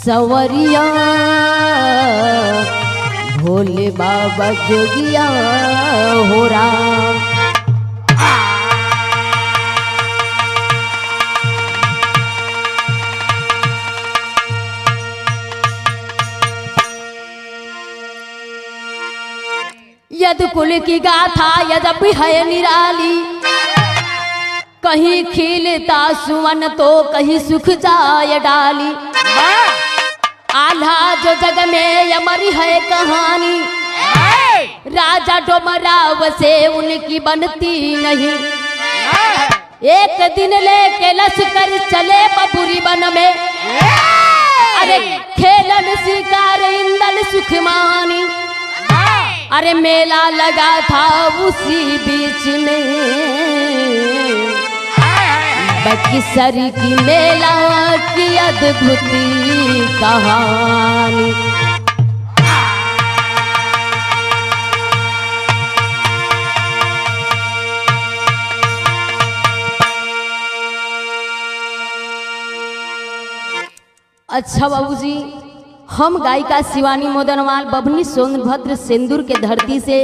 सवरिया भोले बाबा जोगिया हो राम। यद कुल की गाथा यद्यपि है निराली, कहीं खिलता सुवन तो कहीं सुख जाय डाली। आल्हा जो जग में अमर है कहानी, राजा डोमराव से उनकी बनती नहीं। एक दिन लेके लश्कर चले बबुरी वन में, अरे खेलन शिकार इंदल सुखमानी। अरे मेला लगा था उसी बीच में, बक्सर की मेला की अद्भुत कहानी। अच्छा बाबूजी, हम गायिका शिवानी मोदनवाल बभनी सोनभद्र सिंदूर के धरती से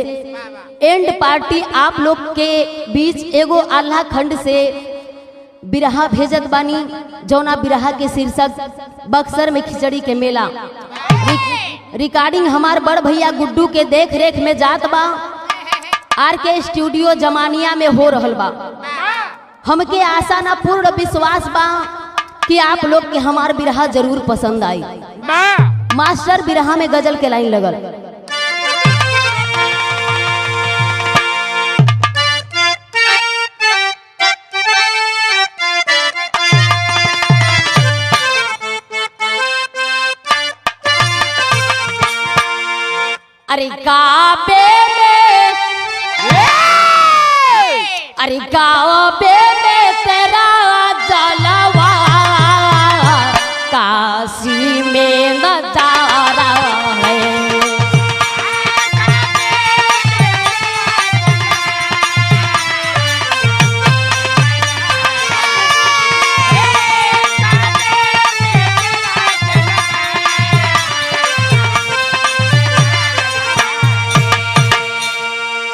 एंड पार्टी आप लोग के बीच एगो आल्हा खंड से बिरहा भेजत बानी, जौना बिरहा के शीर्षक बक्सर में खिचड़ी के मेला। रिकॉर्डिंग हमार बड़ भैया गुड्डू के देख रेख में जात बा, आर के स्टूडियो जमानिया में हो रहल बा। हमके आशा ना पूर्ण विश्वास बा कि आप लोग के हमार बिरहा जरूर पसंद आई। मास्टर बिरहा में गजल के लाइन लगल। अरे काबे में, अरे काबे में तेरा जलवा, काशी में नजारा है।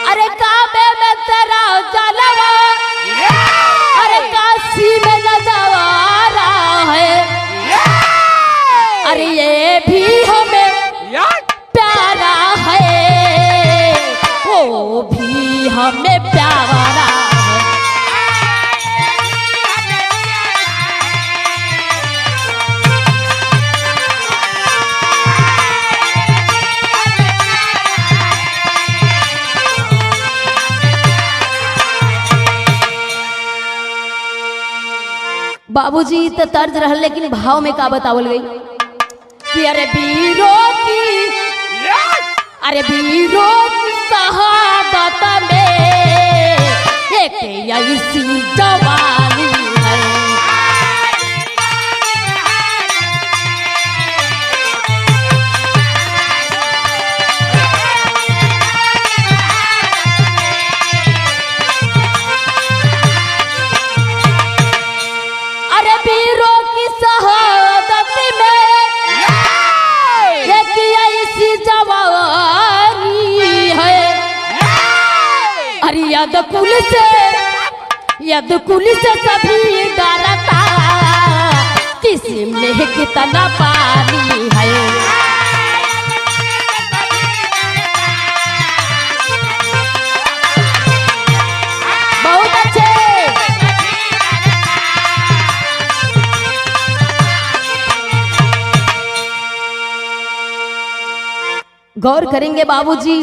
अरे काबे में तेरा जलवा, अरे काशी में नजारा है। अरे ये भी हमें प्यारा है, वो भी हमें प्यारा है। बाबूजी तो तर्ज रहल, लेकिन भाव में का बतावल गई कि अरे वीरों की, अरे वीरों की शहादत में एक ऐसी जवानी है। अरे वीरों की शहादत में ऐसी जवानी है। अरे यद कुल से सभी डरता, किसी में कितना पानी है। बहुत अच्छे, गौर करेंगे बाबूजी,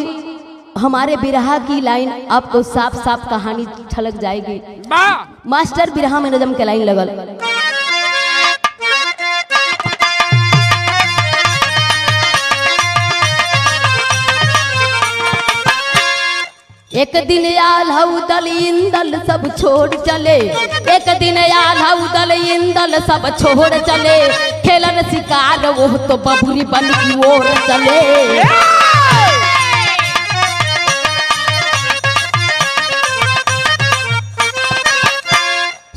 हमारे बिरहा की लाइन आपको साफ साफ कहानी छलक जाएगी। मास्टर बिरहा में नजम के लाइन लगल। एक दिन आल्हा उदल इंदल सब छोड़ चले, एक दिन आल्हा उदल इंदल सब छोड़ चले। खेलन शिकार वो तो बबुरी बन की ओर चले।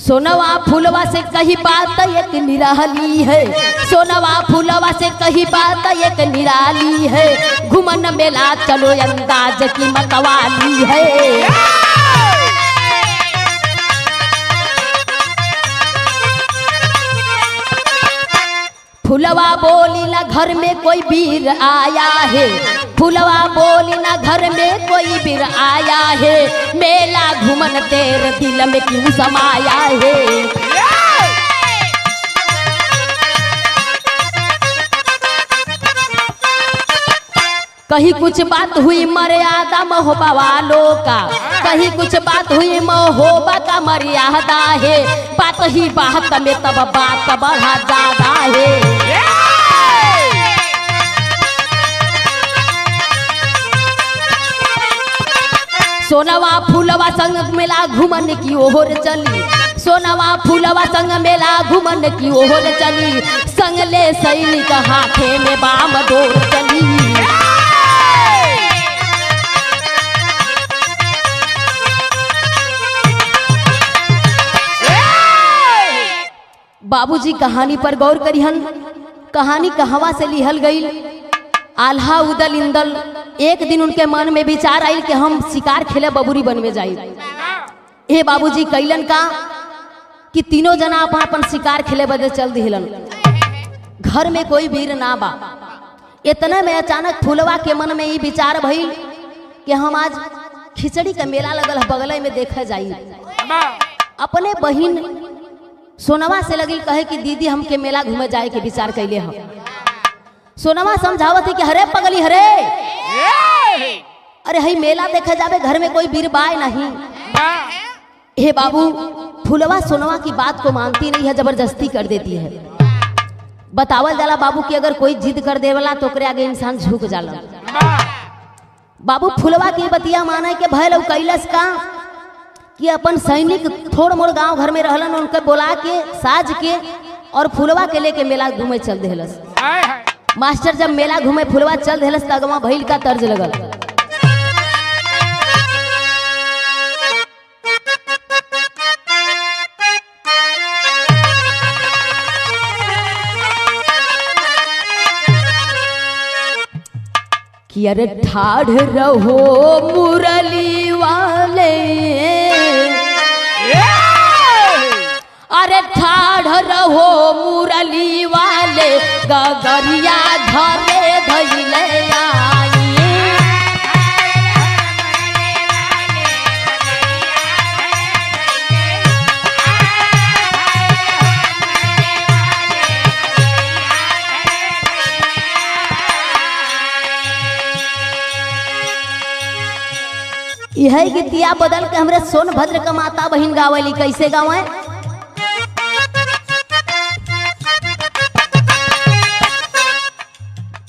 सोनवा फूलवा से कही बात एक निराली है, सोनवा फूलवा से कही बात एक निराली है, घुमन मेला चलो अंदाज की मतवाली है। फुलवा बोली ना घर में कोई वीर आया है, फुलवा बोली ना घर में कोई वीर आया है, मेला घुमन तेरे दिल में क्यों समाया है। कहीं कुछ बात हुई मर्यादा महोबा वालों का, कहीं कुछ बात हुई महोबा का मर्यादा है, बात ही बात में तब बात बढ़ा ज्यादा है। सोनवा फूलवा संग मेला घुमन की ओर चली, सोनवा फूलवा संग मेला घुमन की ओर चली, संग ले सैनिक हाथे में बाम डोर चली। बाबूजी कहानी पर गौर करिहन, कहानी कहवा से लिहल गई। आल्हा उदल इंदल एक दिन उनके मन में विचार आयल कि हम शिकार खेले बबूरी बन में जाई। ए बाबूजी कैलन का कि तीनों जना अपन अपन शिकार खेले बदे चल दिहलन, घर में कोई वीर ना बा। इतने में अचानक फुलवा के मन में ये विचार भइल कि हम आज खिचड़ी का मेला लगल बगल में देखा जाई। अपने बहिन सोनवा से लगी कहे कि दीदी हमके मेला घूमे जाए के विचार कैले हम। सोनवा समझावत है कि हरे पगली हरे, अरे हई मेला देखे जावे, घर में कोई वीर बाय नहीं। हे बाबू, फुलवा सोनवा की बात को मानती नहीं है, जबरदस्ती कर देती है। बतावल जाला बाबू कि अगर कोई जिद कर देवला तो ओकरे आगे इंसान झुक जाला। बाबू फुलवा की बतिया माने के भय लव कैलस का कि अपन सैनिक थोड़ मोड़ गांव घर में रहलन, उनके बोला के साज के और फुलवा के लेके मेला घूमे चल देहलस। मास्टर जब मेला घूमे फुलवा चल देहलस त अगवा भइल का तर्ज लगल। कि अरे ठाढ़ रहो मुरली वाले, अरे ठाढ़ रहो मुरली वाले, गगरिया घरे धइले आई। यह गीतिया बदल के हमरे सोनभद्र का माता बहिन गावली। कैसे गावे?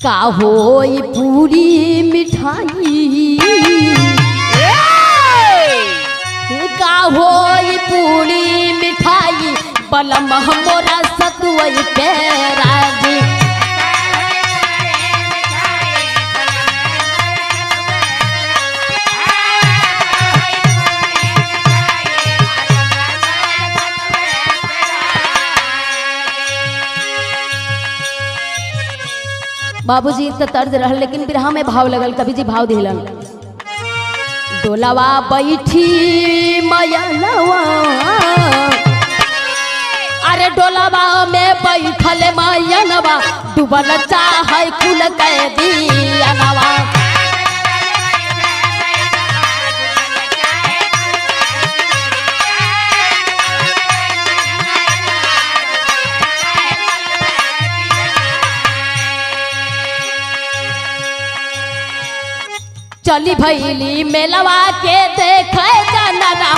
का होई पूरी मिठाई, का होई पूरी मिठाई, बलम मोरा सतुई पेराजी। बाबूजी इसका तर्ज रह, लेकिन बिरहा में भाव लगल। कवि जी भाव दिलन। डोलावा बैठी मयलवा, अरे डोलावा में बैठल मयलवा, डूबल चाहे कुल के दियनवा। चली भैली मेलवा के देखे जनवा,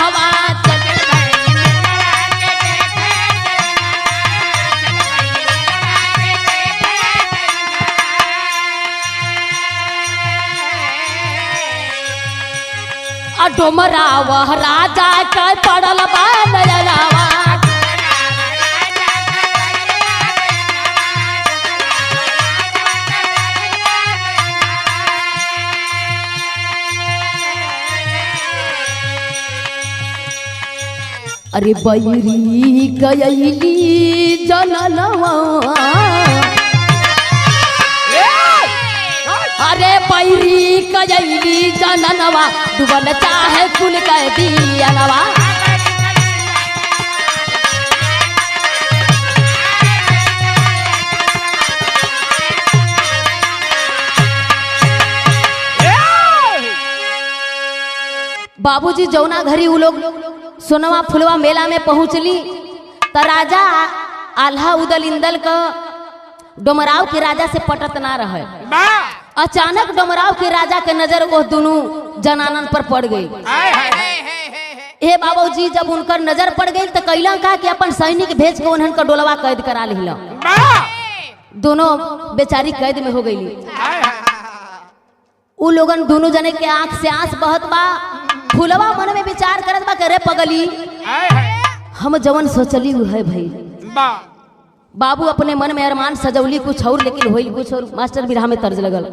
डोमरा वह राजा का पड़ल बा नयनवा। अरे बैरी गयली जननवा, अरे बैरी गयली जननवा, डूबल चाहे कुल कह दियनवा। बाबूजी जौना घरी उ लोग सोनवा फुलवा मेला में पहुंचली त राजा आल्हा उदल इंदल का डोमराव के राजा से पटत ना रहे। अचानक डोमराव के राजा के नजर वो दोनों जनानन पर पड़ गई। ए बाबूजी जब उनकर नजर पड़ गई तो कैला का कि अपन सैनिक भेज के उन्हन का डोलवा कैद करा लिहला। दोनों बेचारी कैद में हो गई। उ लोगन दोनों जने के आंख से आंस बहत बा। फुलवा मन में विचार करत बा करे पगली हम जवन सोचली है भाई। बाबू अपने मन में अरमान सजौली कुछ और लेकिन होई कुछ और। मास्टर बिरहा में तर्ज लगल।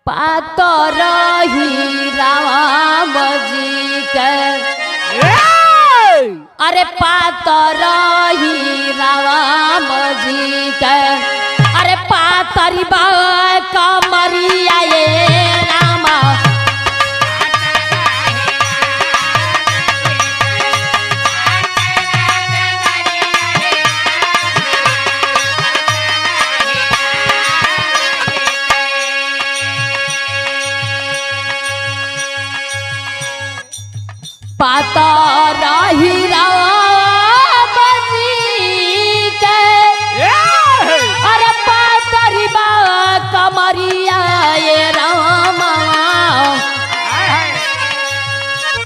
पातर ही राम जी के, अरे पातर ही राम जी के, अरे पातरी बा कमरिया ये रामा। पातर ही राम जी के, अरे पातरी बा कमरिया ये रामा।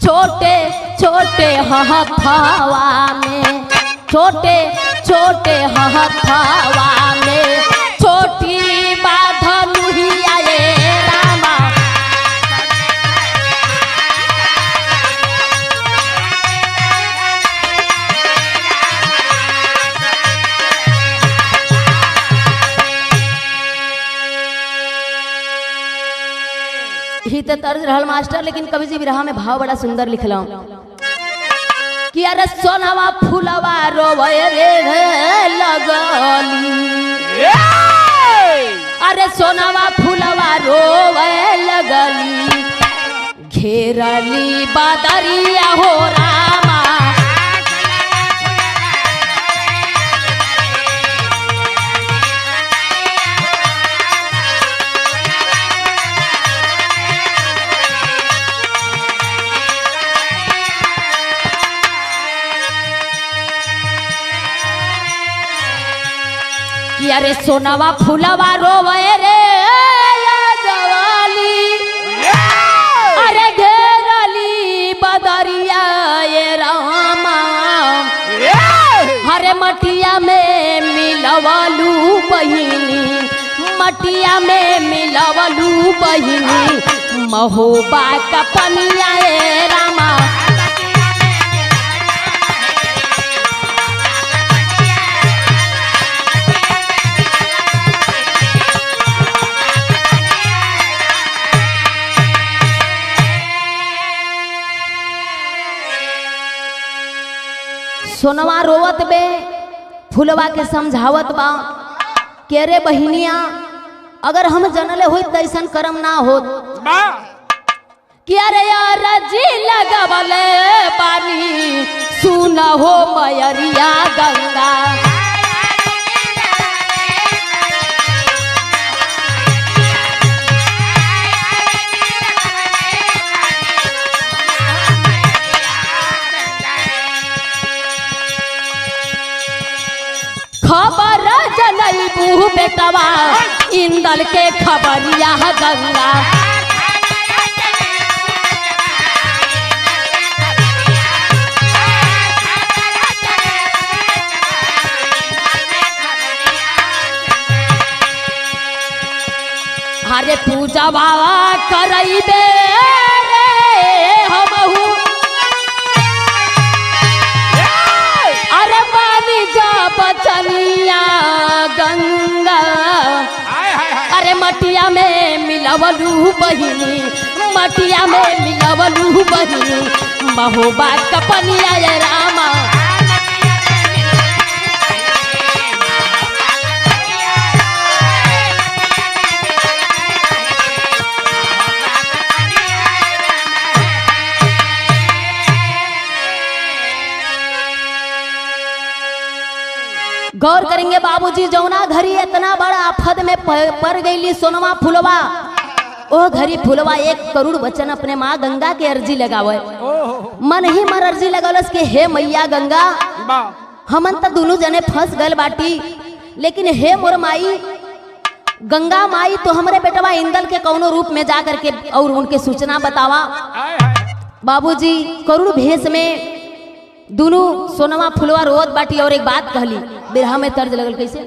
छोटे छोटे हथवा में, छोटे छोटे हथवा में, छोटी बाधनुहिया ये रामा। ही तो तर्ज रहल मास्टर, लेकिन कवि जी बिरहा में भाव बड़ा सुंदर लिखला कि अरे सोनवा फुलवा रोवे रे लगली, अरे सोनवा फुलवा रोवे लगली, घेरली बदरिया हो रामा। अरे सोनवा फुलवा रोवे रे लगली, अरे घेरली बदरिया ये रामा। हरे मटिया में मिलवलू बहिनी, मटिया में मिलवलू बहिनी, महोबा का पनिया ये रामा। सोनवा रोवत बे, फुलवा के समझावत बा के रे बहिनिया, अगर हम जनले होई त ऐसन कर्म ना होत। कि अरे यार जी लगवले पानी सुन हो मयरिया गंगा। खबर जनैबू बेटवा इंदल के खबरिया गंगा। हरे पूजा बाबा करैबे रे हमहू, मिलवलू बहिनी, मटिया में मिलवलू बहिनी, महोबा कपनिया ये रामा। गौर करेंगे बाबूजी, जौना घरी इतना बड़ा आफत में पड़ गई सोनवा फुलवा, ओ घरी फुलवा 1 करोड़ वचन अपने माँ गंगा के अर्जी लगावे, मन ही मन अर्जी लगौलस के हे मैया गंगा, हमन तो दोनों जने फंस गल बाटी, लेकिन हे मोर माई गंगा माई तो हमरे बेटवा इंदल के कौनो रूप में जा करके और उनके सूचना बतावा। बाबूजी करोड़ भेष में दोनों सोनवा फुलवा रोत बाटी और एक बात कहली, बिरहा में तर्ज लगल कैसे,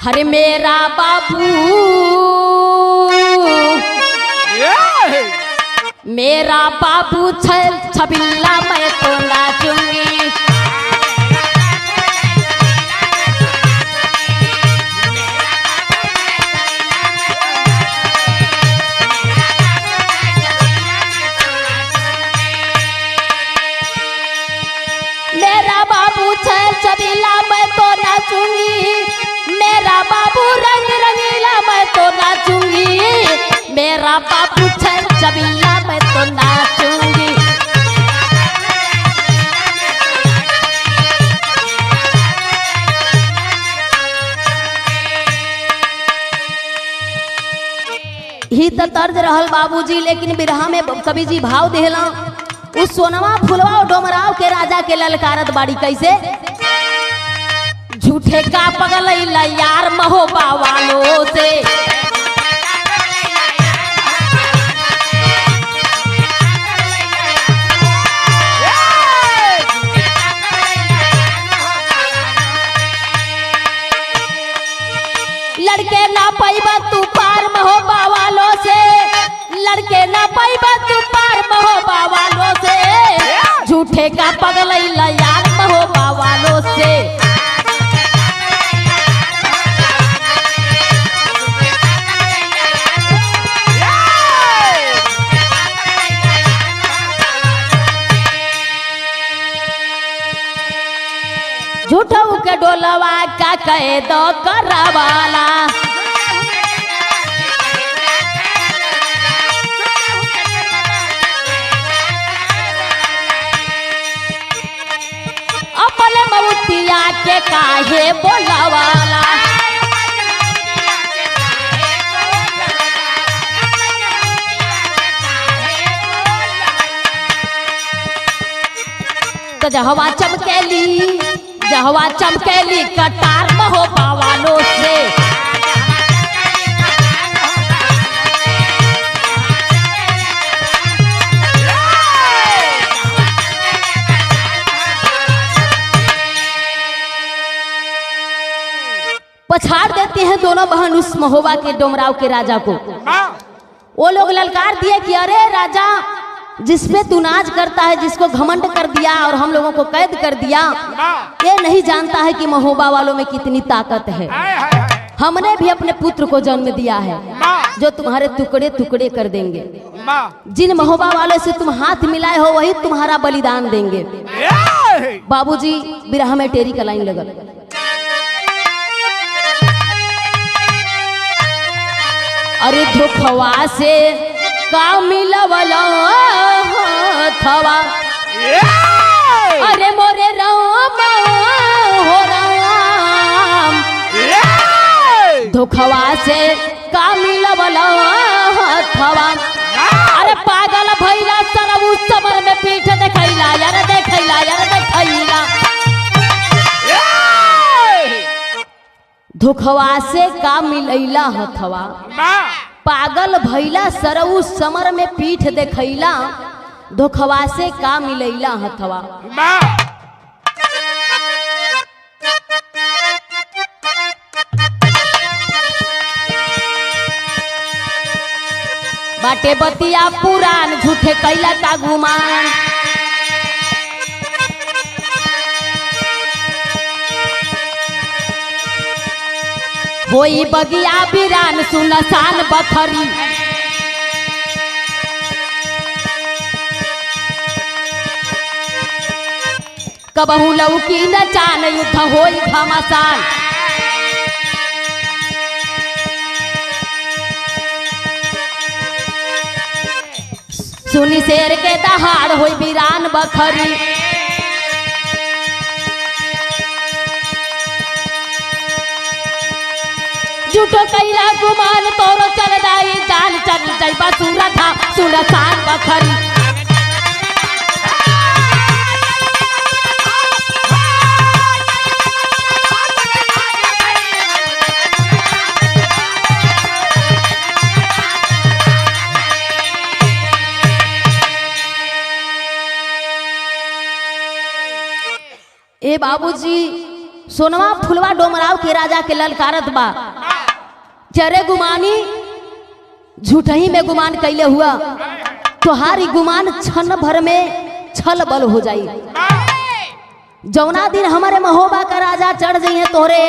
हरे मेरा बाबू मेरा बाबू छबिल्ला मैं तो नाचूंगी, मेरा बाबू छबिल्ला मैं तो नाचूंगी, मेरा बाबू रंग रंगीला मैं तो नाचूंगी, मेरा बाबू छबिल्ला मैं तो नाचूंगी। ही तो तर्ज रहल बाबूजी, लेकिन बिरहा में कवि जी भाव देहला, उस सोनवा फुलवा और डोमराव के राजा के ललकारत बाड़ी कैसे, झूठे का पगलैला यार महोबा वालों से, लड़के ना पाइबा तू पार महोबा वालों से, लड़के ना पाइबा तू पार महोबा वालों से, झूठे का पगलैला यार महोबा वालों से। झूठऊ के डोलवा का कह दो करवाला, अपने मऊतिया के काहे बोलावाला, तो जहवा चमकेली कटार महोबा वालों से, पछाड़ देती हैं दोनों बहन उस महोबा के डोमराव के राजा को। वो लोग ललकार दिए कि अरे राजा, जिसपे तू नाज करता है, जिसको घमंड कर दिया और हम लोगों को कैद कर दिया, ये नहीं जानता है कि महोबा वालों में कितनी ताकत है। हमने भी अपने पुत्र को जन्म दिया है जो तुम्हारे टुकड़े टुकड़े कर देंगे, जिन महोबा वालों से तुम हाथ मिलाए हो वही तुम्हारा बलिदान देंगे। बाबूजी बिरहा में टेरी का लाइन लगल, अरे धोखवा से का मिलवला थवा, अरे मोरे राम हो राम, धोखवा से का मिलवला थवा, अरे पागल भैला सरऊ समर में पीठ देखैला यार देखैला यार देखैला, धोखवा से का मिलैला हथवा, पागल भैला सरऊ समर में पीठ देखैला, धोखवा से का मिलैला हथवा। बाटे बतिया पुरान झूठे कैला का गुमान, होई बगिया बिरान सुनसान बखरी। कबहू लौकी न चान युद्ध होई घमासान। सुनी शेर के दहाड़ होई बिरान बखरी। झूठो कैला गुमान तोरो चल जाई जान चल जाई बसुरा था सुनसान बखरी। ए बाबूजी सोनवा फुलवा डोमराव के राजा के ललकारत बा। चरे गुमानी झूठही में गुमान कैले हुआ तोहारी गुमान क्षण भर में छल बल हो जाई। जौना दिन हमारे महोबा का राजा चढ़ जाइए तोहरे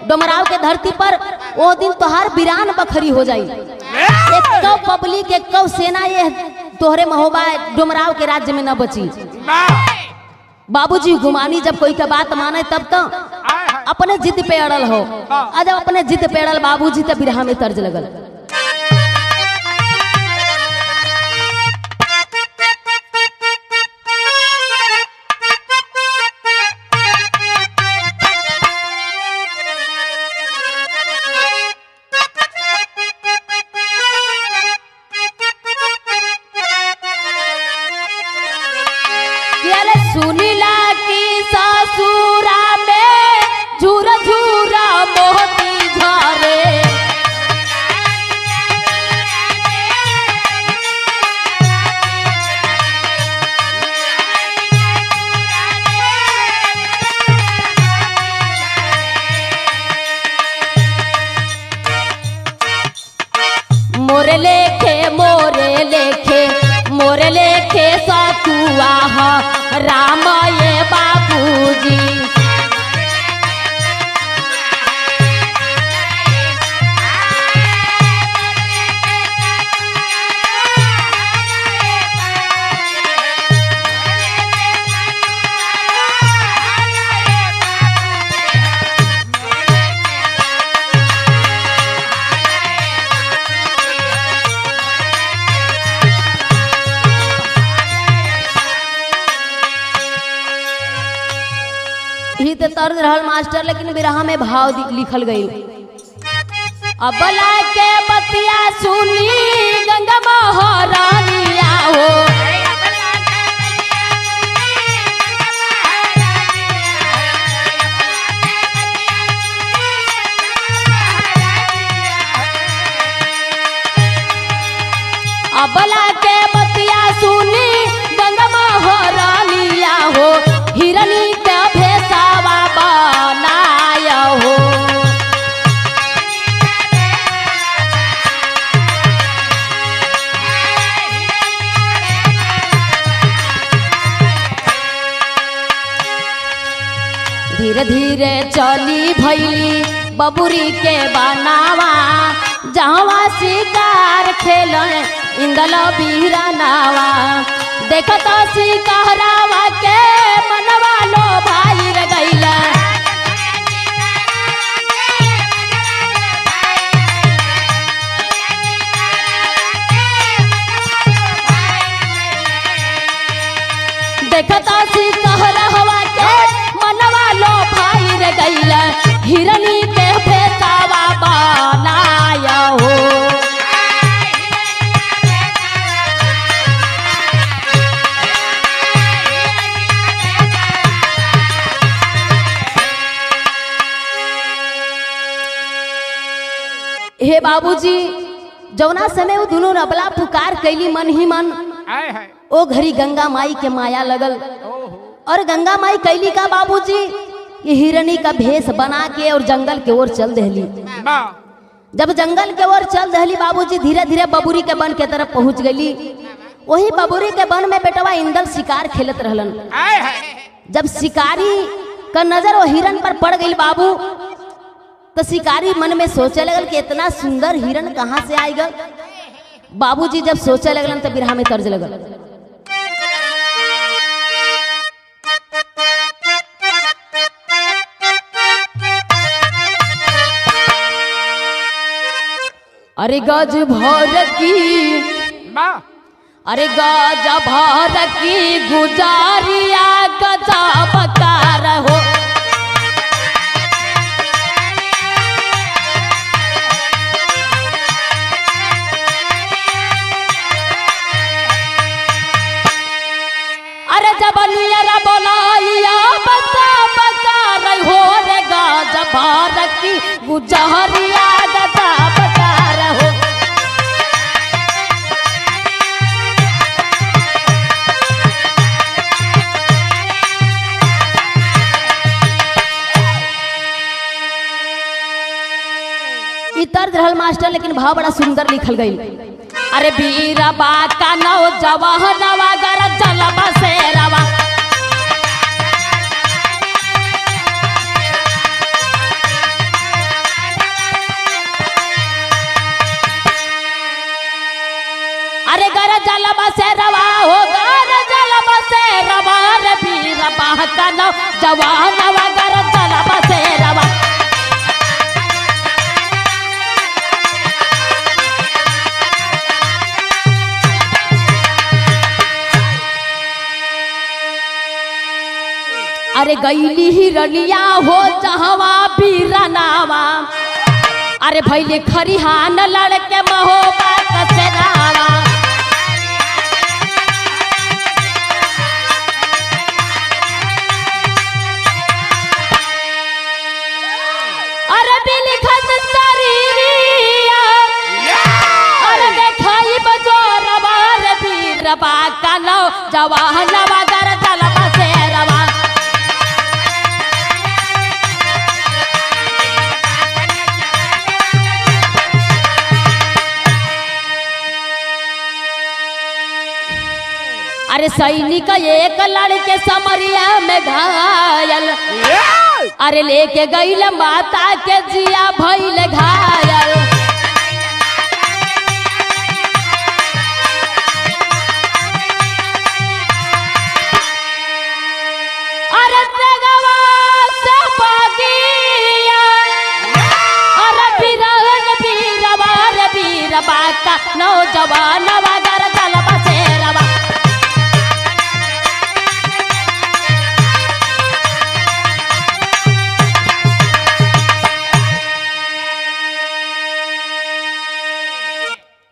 डोमराव के धरती पर, वो दिन तोहार बिरान बखरी हो जाई। एक कौ पब्लिक एक कौ सेना ये तोहरे महोबा डोमराव के राज्य में न बची। बाबूजी गुमानी जब कोई का बात माने तब तो अपने जिद पे अड़ल हो। जब अपने जिद पे अड़ल बाबूजी तब बिरहा में तर्ज लगल। सुनीला की ससुरा में झूरा झूरा मोती झरे। मोरे लेखे मोरे लेखे मोरे लेखे सतुआ राम ये बाबूजी। ही तो तर्ज रहल मास्टर, लेकिन बिरहा में भाव लिखल गई। अबला के बतिया सुनी गंगा महारानिया हो। अबला के बतिया सुनी गंगा महारानिया हो। हिरनी के भेसावा बनाया हो। धीरे धीरे चली भैली बबुरी के बनावा। जहाँ शिकार खेल इंदल बीरानावा। देखत शिकारावा के मनवा लो भाई रे गईला। देखत शिकारावा के मनवा लो भाई रे गईला। हिरनी के भेसावा बनाया हो। हे बाबूजी जौना समय वो दोनों रबला पुकार कैली मन ही मन। ओ घड़ी गंगा माई के माया लगल और गंगा माई कैली का बाबूजी ये हिरनी का भेष बना के और जंगल के ओर चल दहली। जब जंगल के ओर चल दहली बाबूजी धीरे धीरे बबुरी के वन के तरफ पहुंच गई। वही बबुरी के वन में बेटवा इंदल शिकार खेलत रहलन। जब शिकारी का नजर वो हिरन पर पड़ गई बाबू तो शिकारी मन में सोचे लगल कि इतना सुंदर हिरण कहाँ से आएगा। बाबूजी जब सोचे लगलन तो बिरहा में तर्ज लगल। अरे गज भर की, अरे गज भर की गुजारिया गजा बकार हो। अरे जबलिया बोलाइया बता बकार हो रे गज भर की गुजारिया गजा बकार हो। तर्ज रहल मास्टर, लेकिन भाव बड़ा सुंदर लिखल गई। अरे बीरा बाका नौ जवाहनवा गर जलबा से रवा। अरे गर जलबा से रवा हो, गर जलबा से रवा रे बीरा बाका नौ जवाहनवा गर जलबा से रवा। अरे गईली ही रलिया हो जहवा बीरनावा। अरे भैले खरिहान लड़के महोबा कचरावा। अरे बिलिखत शरीरिया, अरे देखाई बजोरवा रे बीरबा का नौ जवाहनवा गर जलबा से रवा। अरे सैनिक एक लड़के समरिया में घायल। अरे लेके गईल माता के जिया भइल घायल। अरे तेगवा से बगिया, अरे बिरहन बीरवा रे बीरबा का नौजवानवा गर जलबा से रवा।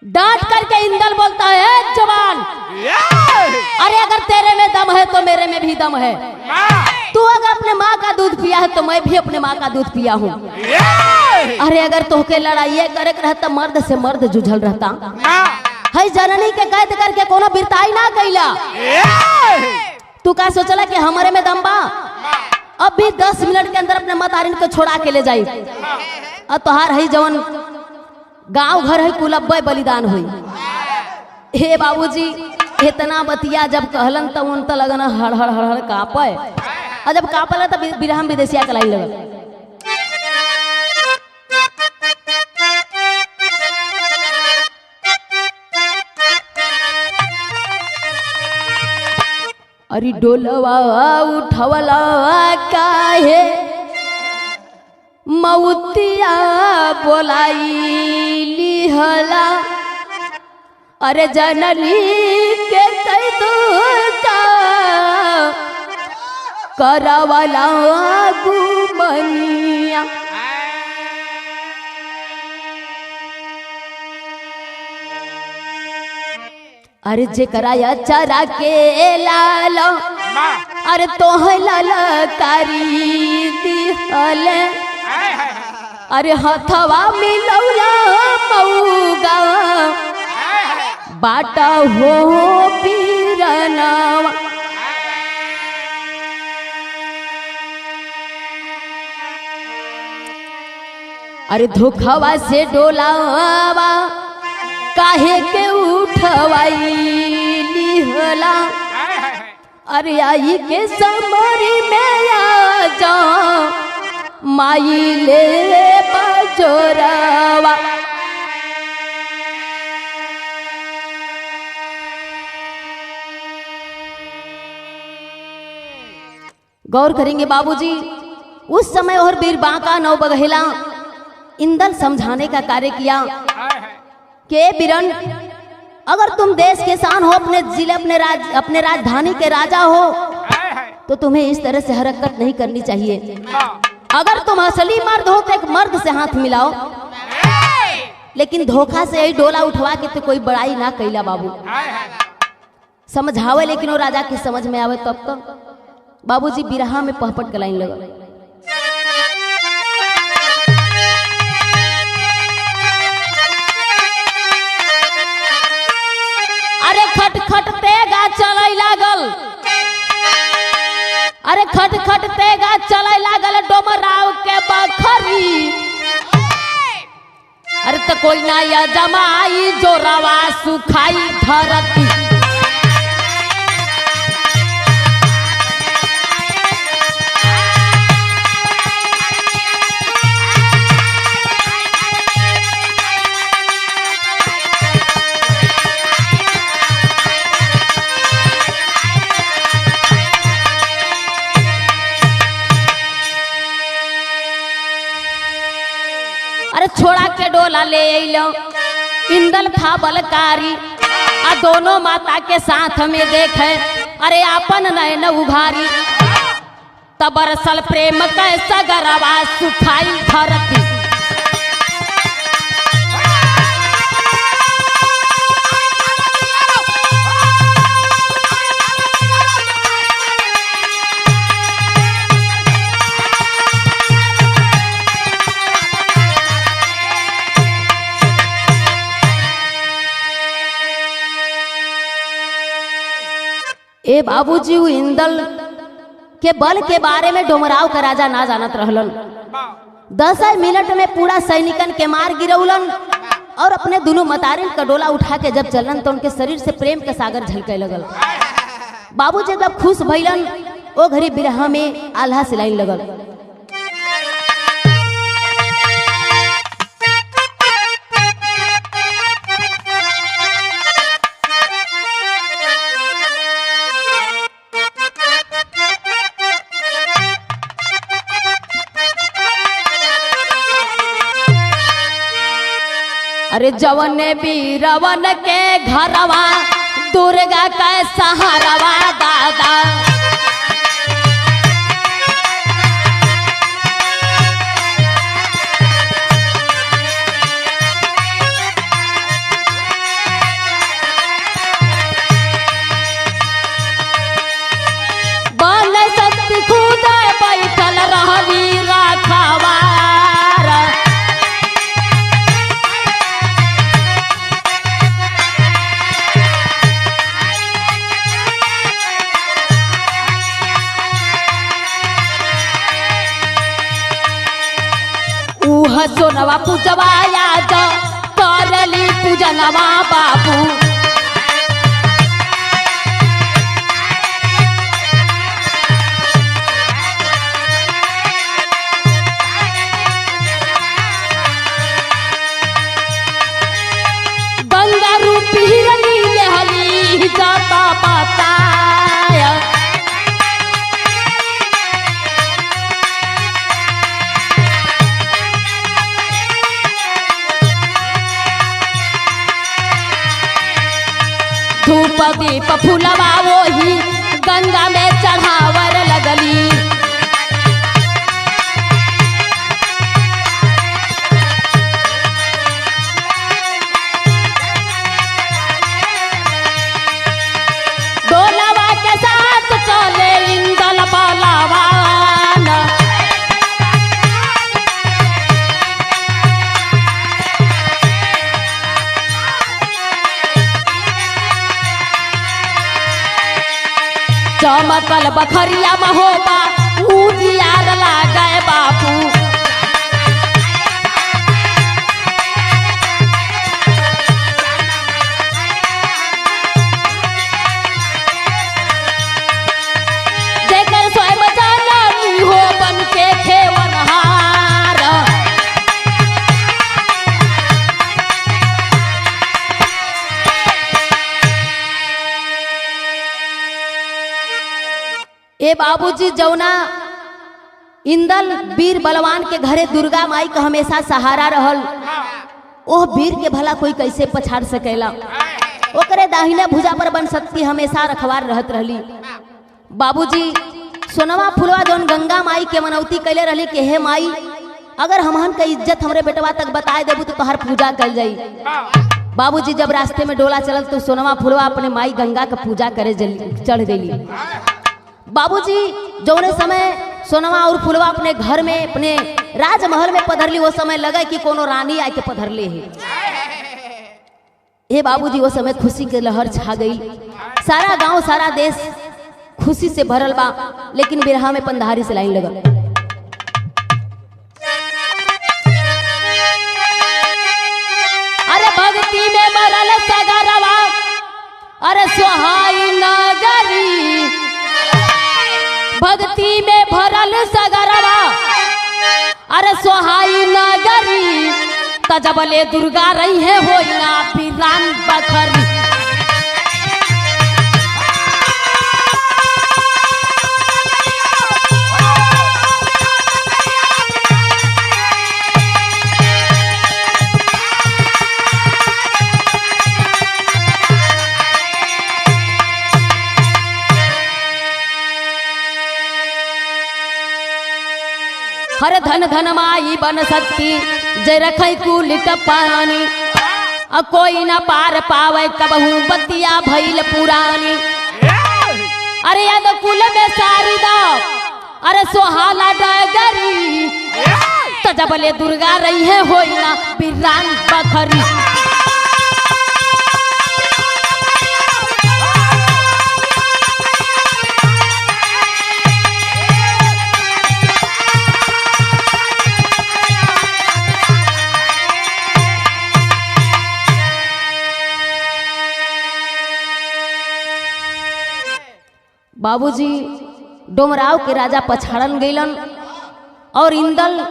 डांट करके इंदल बोलता है जवान, अरे अगर तेरे में दम है तो मेरे में भी दम है। तू अगर अपने माँ का दूध पिया है तो मैं भी अपने माँ का दूध पिया हूँ। अरे अगर तोहके लड़ाई करे रहता मर्द से मर्द जुझल रहता है। जननी के कैद करके कोनो बिरताई ना कैला। तू का सोचला कि हमारे में दम बा। अब भी 10 मिनट के अंदर अपने मतारिन को छोड़ा के ले जाई। और तोहार है जवन गांव घर है कुलब्बे बलिदान हुई। हे बाबूजी इतना बतिया जब कहलन तब उन लगन हड़ हड़ हड़ हड़ कापे। और जब कापल तब बिरहम विदेशिया के लाई लगल। अरे डोलवा उठवला काहे मौतिया बोलाई हला। अरे जननी के कैद का करवला गुमनिया। अरे जेकरा चरा के लाल, अरे तोह लाल कारी दिहल। अरे हथवा मिलौला मऊगा बाटा हो पीरनवा। अरे धोखवा से डोलावा काहे के उठवाई लिहला। अरे आई के समरी में आ जा माई ले जोरवा। गौर करेंगे बाबूजी, उस समय और बीर बांका नौ बघेला इंदल समझाने का कार्य किया कि बीरन, अगर तुम देश के शान हो, अपने जिले अपने राजधानी के राजा हो, तो तुम्हें इस तरह से हरकत नहीं करनी चाहिए। अगर तुम असली मर्द हो तो एक मर्द से हाथ मिलाओ, लेकिन धोखा से यही डोला उठवा के तो कोई बड़ाई ना कैला बाबू। समझावे लेकिन वो राजा की समझ में आवे तब तो बाबूजी बिरहा में पहपट के लाइन लगल। अरे खट तेगा चलै लागल, अरे खट तेगा चलै लागल डोमराव के बखरी। अरे तो कोई ना या जमाई जो रवा सुखाई धरती। अरे छोड़ा के डोला ले अइलो इंदल था बलकारी, आ दोनों माता के साथ में देखे अरे आपन नयन उघारी। तबरसल प्रेम के सगरवा सुखाई धरती। ए बाबूजी इंदल के बल के बारे में डोमराव का राजा ना जानत रहलन। 10 मिनट में पूरा सैनिकन के मार गिरौलन और अपने दोनों मतारिन का डोला उठा के जब चलन तो उनके शरीर से प्रेम के सागर झलके लगल। बाबूजी जब खुश भइलन ओ घड़ी बिरहा में आल्हा से लाइन लगल। अरे जवन बीरवन के घरवा दुर्गा का सहारवा दादा। बल शक्ति खुद बैठल रहली राखवा। सोनवा पूजवा याद करली पूजनवा बाबू। गंगा रूपी हिरनी लेहली जाता बताया। धूप दीप फूलवा वही गंगा में चढ़ावर लगली। डोलवा के साथ चले इंदल बलवान। चमकल बखरिया महोबा उजियार लागे बापू। जेकर स्वयं जानली हो बन के खेवनहार। बाबूजी जौना इंदल वीर बलवान के घरे दुर्गा माई का हमेशा सहारा रहल, ओह वीर के भला कोई कैसे पछाड़ सकेला। ओकरे दाहिने भुजा पर बनशक्ति हमेशा रखवार रहत रहली। बाबूजी सोनवा फुलवा जौन गंगा माई के मनौती कैले रहली कि हे माई, अगर हमहन का इज्जत हमरे बेटवा तक बताए देबू तो तोहर पूजा कल जाई। बाबूजी जब रास्ते में डोला चलल तो सोनवा फुलवा अपने माई गंगा का पूजा करे चढ़ गई। बाबूजी जौने समय सोनवा और फुलवा अपने घर में अपने राजमहल में पधरली, वो समय लगे कि कोनो रानी आके पधरले है। हे बाबूजी वो समय खुशी के लहर छा गई। सारा गांव सारा देश खुशी से भरल बा, लेकिन बिरहा में पंधारी से लाइन लगल। अरे भक्ति में मरल सगरवा, अरे सोहाई नगरी, भक्ति में भरल सगरवा, अरे सोहाई नगरी, तजबले दुर्गा रही है होइना पीरान बखरी। हर धन धन माई बन सकती, जय रखई कुल पानी, कोई न पार पावे कबहू बतिया भइल पुरानी। अरे यद कुल में सारिदा, अरे सोहाला डगरी, तजबले दुर्गा रही है होइना बिरान बखरी। बाबूजी डोमराव के राजा पछाड़न गईलन और इंदल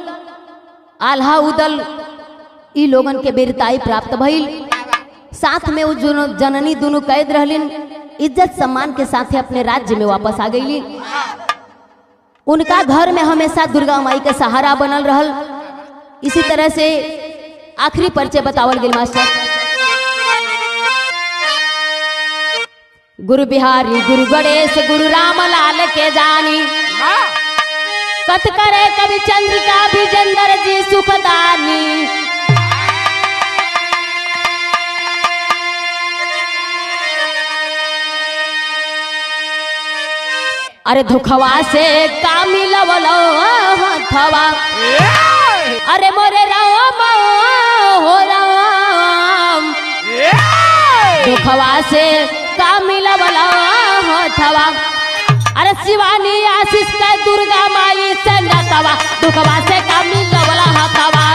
आल्हा उदल ई लोगन के वीरताई प्राप्त भइल। साथ में उस जननी दोनों कैद रहलिन, इज्जत सम्मान के साथ अपने राज्य में वापस आ गईली। उनका घर में हमेशा दुर्गा माई के सहारा बनल रहल। इसी तरह से आखिरी परिचय बतावल गेल मास्टर। गुरु बिहारी गुरु गणेश गुरु राम लाल के जानी, कथ करे कवि चंद्रिका विजेंद्र जी सुखदानी। अरे धुखवा से का मिलवलो हथवा, अरे मोरे राम हो राम, धुखवा से का मिलवला हथवा, अरे शिवानी आशीष का दुर्गा माई से नतवा, दुखवा से का मिलवला हथवा।